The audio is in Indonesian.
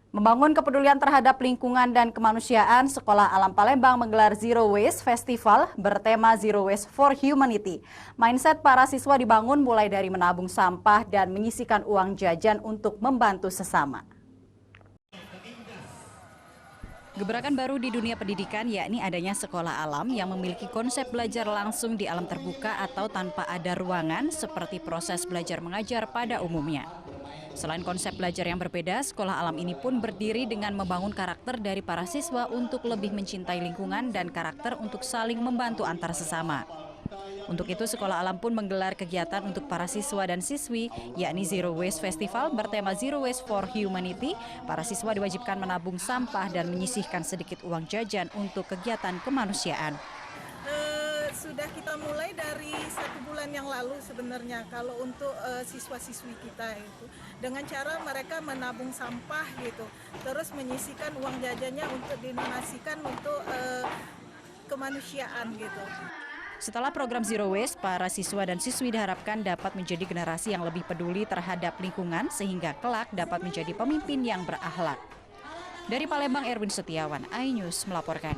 Membangun kepedulian terhadap lingkungan dan kemanusiaan, Sekolah Alam Palembang menggelar Zero Waste Festival bertema Zero Waste for Humanity. Mindset para siswa dibangun mulai dari menabung sampah dan menyisihkan uang jajan untuk membantu sesama. Gebrakan baru di dunia pendidikan yakni adanya sekolah alam yang memiliki konsep belajar langsung di alam terbuka atau tanpa ada ruangan seperti proses belajar mengajar pada umumnya. Selain konsep belajar yang berbeda, sekolah alam ini pun berdiri dengan membangun karakter dari para siswa untuk lebih mencintai lingkungan dan karakter untuk saling membantu antar sesama. Untuk itu, Sekolah Alam pun menggelar kegiatan untuk para siswa dan siswi, yakni Zero Waste Festival bertema Zero Waste for Humanity. Para siswa diwajibkan menabung sampah dan menyisihkan sedikit uang jajan untuk kegiatan kemanusiaan. Sudah kita mulai dari 1 bulan yang lalu sebenarnya kalau untuk siswa-siswi kita itu dengan cara mereka menabung sampah gitu, terus menyisihkan uang jajannya untuk didonasikan untuk kemanusiaan gitu. Setelah program Zero Waste, para siswa dan siswi diharapkan dapat menjadi generasi yang lebih peduli terhadap lingkungan sehingga kelak dapat menjadi pemimpin yang berakhlak. Dari Palembang, Erwin Setiawan, iNews melaporkan.